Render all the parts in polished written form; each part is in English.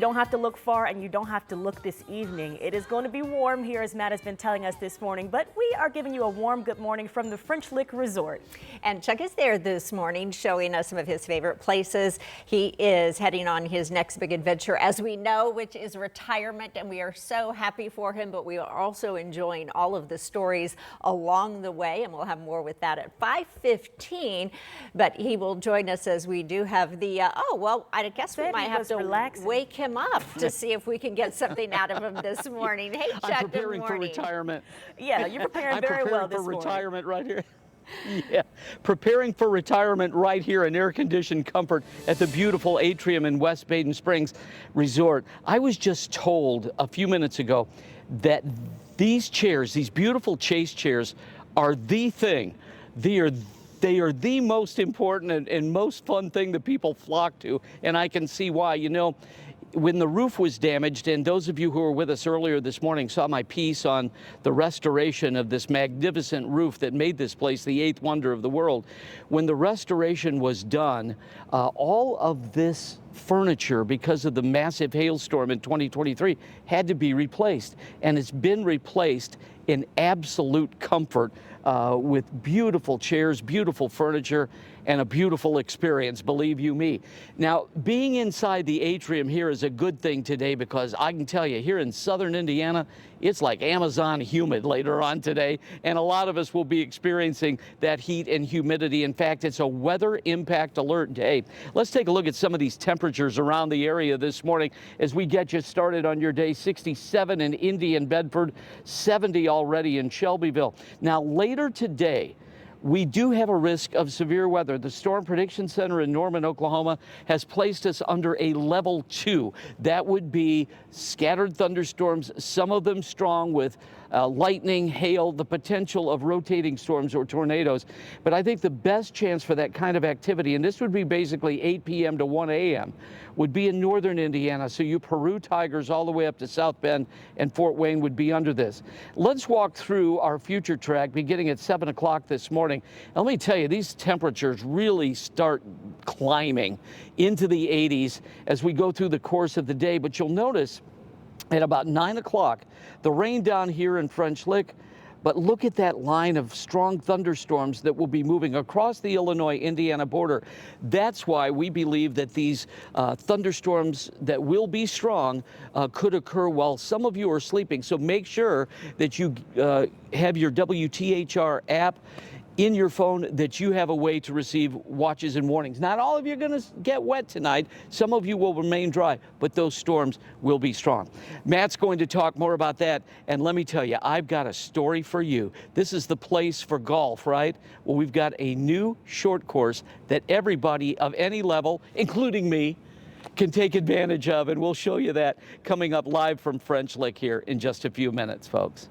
You don't have to look far and you don't have to look this evening. It is going to be warm here, as Matt has been telling us this morning, but we are giving you a warm good morning from the French Lick Resort. And Chuck is there this morning showing us some of his favorite places. He is heading on his next big adventure, as we know, which is retirement, and we are so happy for him, but we are also enjoying all of the stories along the way, and we'll have more with that at 5:15. But he will join us as we do have the, I guess we might have to wake him up to see if we can get something out of him this morning. Hey, Chuck, I'm preparing for retirement. Yeah, you're preparing very well this morning. I'm preparing for retirement right here. Yeah, preparing for retirement right here in air-conditioned comfort at the beautiful atrium in West Baden Springs Resort. I was just told a few minutes ago that these chairs, these beautiful Chase chairs, are the thing. They are the most important and most fun thing that people flock to, and I can see why. You know, when the roof was damaged, and those of you who were with us earlier this morning saw my piece on the restoration of this magnificent roof that made this place the eighth wonder of the world. When the restoration was done, all of this furniture, because of the massive hailstorm in 2023, had to be replaced, and it's been replaced in absolute comfort with beautiful chairs, beautiful furniture, and a beautiful experience, believe you me. Now, being inside the atrium here is a good thing today, because I can tell you, here in southern Indiana, it's like Amazon humid later on today, and a lot of us will be experiencing that heat and humidity. In fact, it's a weather impact alert day. Let's take a look at some of these temperatures around the area this morning as we get you started on your day. 67 in Indy and Bedford, 70 already in Shelbyville. Now, later today, we do have a risk of severe weather. The Storm Prediction Center in Norman, Oklahoma, has placed us under a level 2. That would be scattered thunderstorms, some of them strong with lightning, hail, the potential of rotating storms or tornadoes. But I think the best chance for that kind of activity, and this would be basically 8 p.m. to 1 a.m., would be in northern Indiana. So you Peru Tigers all the way up to South Bend and Fort Wayne would be under this. Let's walk through our future track beginning at 7 o'clock this morning. And let me tell you, these temperatures really start climbing into the 80s as we go through the course of the day. But you'll notice at about 9 o'clock, the rain down here in French Lick, but look at that line of strong thunderstorms that will be moving across the Illinois-Indiana border. That's why we believe that these thunderstorms that will be strong could occur while some of you are sleeping. So make sure that you have your WTHR app in your phone, that you have a way to receive watches and warnings. Not all of you are going to get wet tonight. Some of you will remain dry, but those storms will be strong. Matt's going to talk more about that, and let me tell you, I've got a story for you. This is the place for golf, right? Well, we've got a new short course that everybody of any level, including me, can take advantage of, and we'll show you that coming up live from French Lick here in just a few minutes, folks.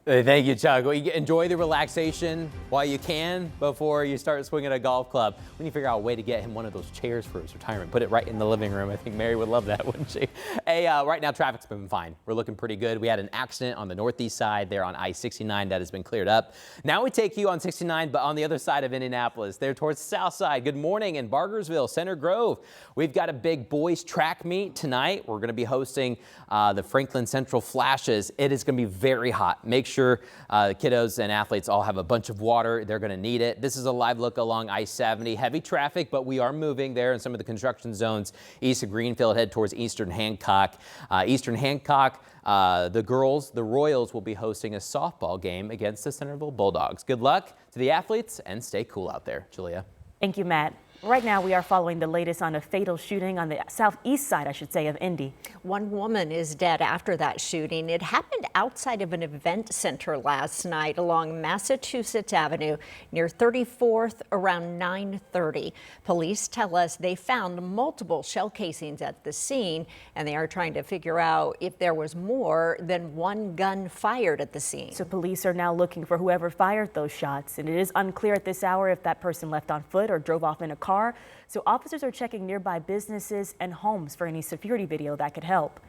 Thank you, Chuck. Well, you enjoy the relaxation while you can before you start swinging a golf club. We need to figure out a way to get him one of those chairs for his retirement. Put it right in the living room. I think Mary would love that, wouldn't she? Hey, right now traffic's moving fine. We're looking pretty good. We had an accident on the northeast side there on I-69 that has been cleared up. Now we take you on 69, but on the other side of Indianapolis, there towards the south side. Good morning in Bargersville, Center Grove. We've got a big boys track meet tonight. We're going to be hosting the Franklin Central Flashes. It is going to be very hot. Make sure kiddos and athletes all have a bunch of water. They're going to need it. This is a live look along I-70. Heavy traffic, but we are moving there in some of the construction zones east of Greenfield. Head towards Eastern Hancock. The girls, the Royals, will be hosting a softball game against the Centerville Bulldogs. Good luck to the athletes and stay cool out there. Julia. Thank you, Matt. Right now, we are following the latest on a fatal shooting on the southeast side, I should say, of Indy. One woman is dead after that shooting. It happened outside of an event center last night along Massachusetts Avenue near 34th around 9:30. Police tell us they found multiple shell casings at the scene, and they are trying to figure out if there was more than one gun fired at the scene. So police are now looking for whoever fired those shots, and it is unclear at this hour if that person left on foot or drove off in a car. So officers are checking nearby businesses and homes for any security video that could help.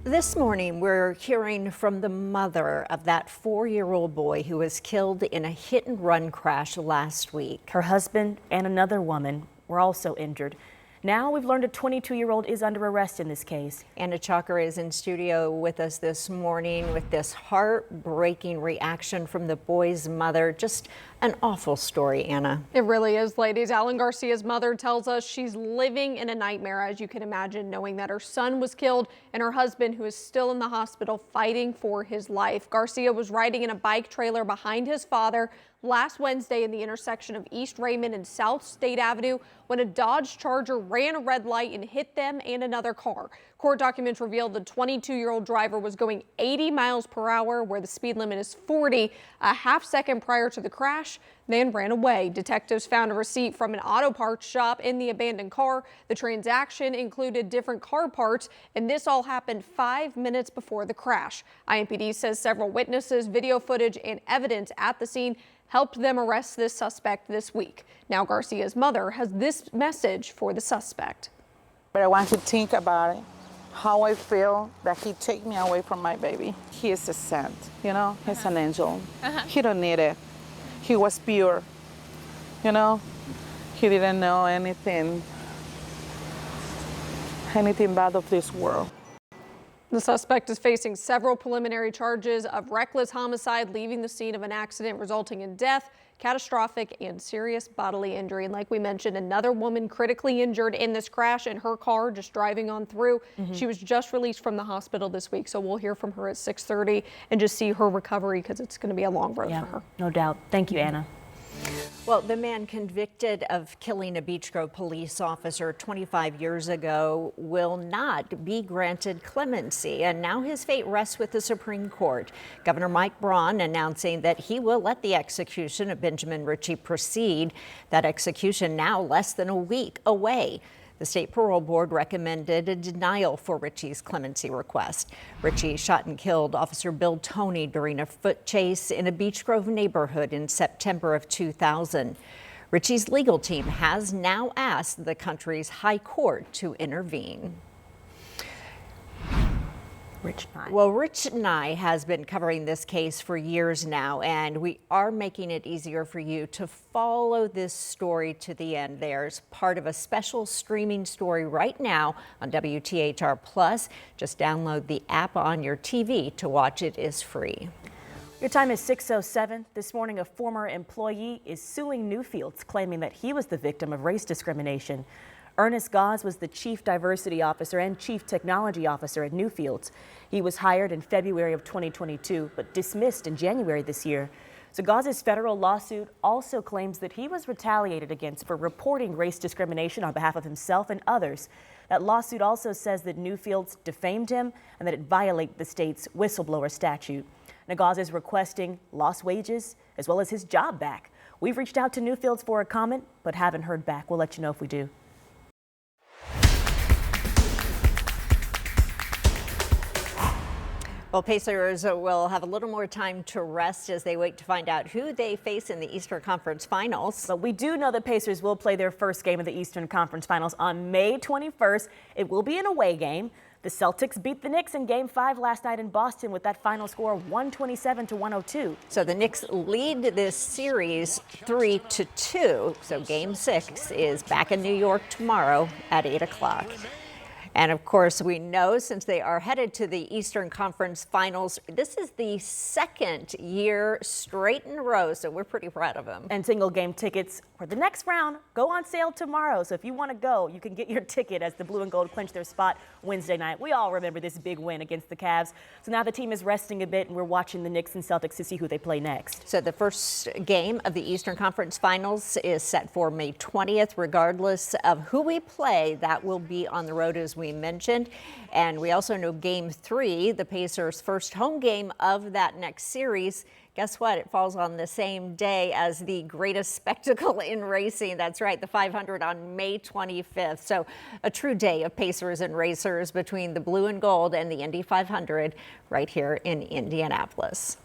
This morning, we're hearing from the mother of that 4-year-old boy who was killed in a hit-and-run crash last week. Her husband and another woman were also injured. Now we've learned a 22-year-old is under arrest in this case. Anna Chalker is in studio with us this morning with this heartbreaking reaction from the boy's mother. Just an awful story, Anna. It really is, ladies. Alan Garcia's mother tells us she's living in a nightmare, as you can imagine, knowing that her son was killed and her husband, who is still in the hospital fighting for his life. Garcia was riding in a bike trailer behind his father last Wednesday in the intersection of East Raymond and South State Avenue when a Dodge Charger ran a red light and hit them and another car. Court documents revealed the 22-year-old driver was going 80 miles per hour, where the speed limit is 40, a half second prior to the crash, then ran away. Detectives found a receipt from an auto parts shop in the abandoned car. The transaction included different car parts, and this all happened 5 minutes before the crash. IMPD says several witnesses, video footage, and evidence at the scene helped them arrest this suspect this week. Now Garcia's mother has this message for the suspect. But I want to think about it, how I feel that he take me away from my baby. He is a saint, you know, he's an angel. He don't need it. He was pure, you know. He didn't know anything bad of this world. The suspect is facing several preliminary charges of reckless homicide, leaving the scene of an accident resulting in death, catastrophic and serious bodily injury. And like we mentioned, another woman critically injured in this crash in her car just driving on through. She was just released from the hospital this week, so we'll hear from her at 6:30 and just see her recovery, because it's going to be a long road for her. No doubt. Thank you, Anna. Well, the man convicted of killing a Beech Grove police officer 25 years ago will not be granted clemency, and now his fate rests with the Supreme Court. Governor Mike Braun announcing that he will let the execution of Benjamin Ritchie proceed. That execution now less than a week away. The state parole board recommended a denial for Ritchie's clemency request. Ritchie shot and killed Officer Bill Toney during a foot chase in a Beech Grove neighborhood in September of 2000. Ritchie's legal team has now asked the country's high court to intervene. Rich Nye. Well, Rich Nye has been covering this case for years now, and we are making it easier for you to follow this story to the end. There's part of a special streaming story right now on WTHR Plus. Just download the app on your TV to watch. It is free. Your time is 6:07. This morning, a former employee is suing Newfields, claiming that he was the victim of race discrimination. Ernest Gause was the Chief Diversity Officer and Chief Technology Officer at Newfields. He was hired in February of 2022, but dismissed in January this year. So Gause's federal lawsuit also claims that he was retaliated against for reporting race discrimination on behalf of himself and others. That lawsuit also says that Newfields defamed him and that it violated the state's whistleblower statute. Now, Gause is requesting lost wages as well as his job back. We've reached out to Newfields for a comment, but haven't heard back. We'll let you know if we do. Well, Pacers will have a little more time to rest as they wait to find out who they face in the Eastern Conference Finals. But we do know the Pacers will play their first game of the Eastern Conference Finals on May 21st. It will be an away game. The Celtics beat the Knicks in Game 5 last night in Boston with that final score of 127-102. So the Knicks lead this series 3-2. So Game 6 is back in New York tomorrow at 8 o'clock. And of course, we know since they are headed to the Eastern Conference Finals, this is the second year straight in a row, so we're pretty proud of them. And single game tickets for the next round go on sale tomorrow. So if you want to go, you can get your ticket as the Blue and Gold clinch their spot Wednesday night. We all remember this big win against the Cavs. So now the team is resting a bit, and we're watching the Knicks and Celtics to see who they play next. So the first game of the Eastern Conference Finals is set for May 20th. Regardless of who we play, that will be on the road, as we mentioned. And we also know Game 3, the Pacers' first home game of that next series. Guess what? It falls on the same day as the greatest spectacle in racing. That's right, the 500 on May 25th. So a true day of Pacers and racers between the Blue and Gold and the Indy 500 right here in Indianapolis.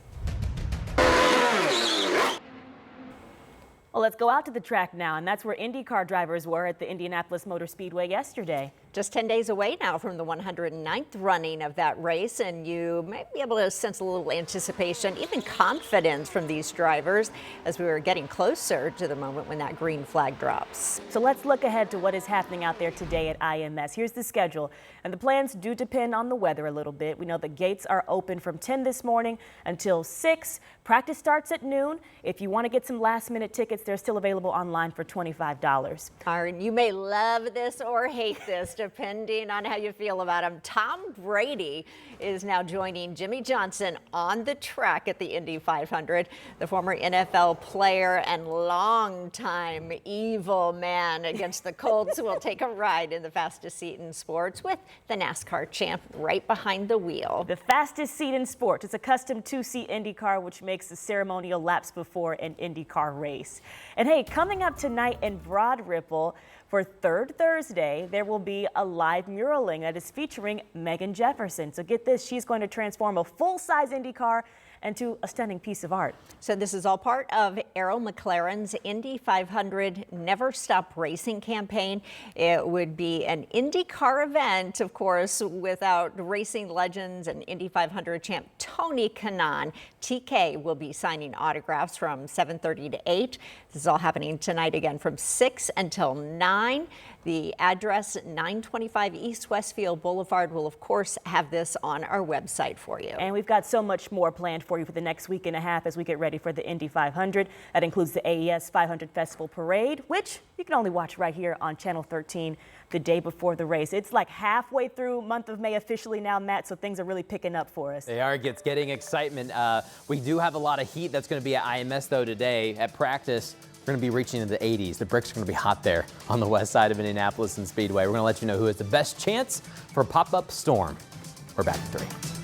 Well, let's go out to the track now, and that's where IndyCar drivers were at the Indianapolis Motor Speedway yesterday. Just 10 days away now from the 109th running of that race, and you might be able to sense a little anticipation, even confidence from these drivers as we were getting closer to the moment when that green flag drops. So let's look ahead to what is happening out there today at IMS. Here's the schedule, and the plans do depend on the weather a little bit. We know the gates are open from 10 this morning until 6. Practice starts at noon. If you want to get some last-minute tickets, they're still available online for $25. You may love this or hate this, depending on how you feel about him. Tom Brady is now joining Jimmy Johnson on the track at the Indy 500. The former NFL player and longtime evil man against the Colts will take a ride in the fastest seat in sports with the NASCAR champ right behind the wheel. The fastest seat in sports. It's a custom 2-seat Indy car, which makes the ceremonial laps before an IndyCar race. And hey, coming up tonight in Broad Ripple for Third Thursday, there will be a live muraling that is featuring Megan Jefferson. So get this, she's going to transform a full-size Indy car into a stunning piece of art. So this is all part of Arrow McLaren's Indy 500 Never Stop Racing campaign. It would be an IndyCar event, of course, without racing legends and Indy 500 champ Tony Kanaan. TK will be signing autographs from 7:30 to 8. This is all happening tonight again from 6 until 9. The address, 925 East Westfield Boulevard. Will, of course, have this on our website for you. And we've got so much more planned for you for the next week and a half as we get ready for the Indy 500. That includes the AES 500 Festival Parade, which you can only watch right here on Channel 13 the day before the race. It's like halfway through month of May officially now, Matt, so things are really picking up for us. They are. It's getting excitement. We do have a lot of heat that's going to be at IMS, though, today. At practice, we're going to be reaching into the 80s. The bricks are going to be hot there on the west side of Indianapolis and Speedway. We're going to let you know who has the best chance for a pop-up storm. We're back at 3.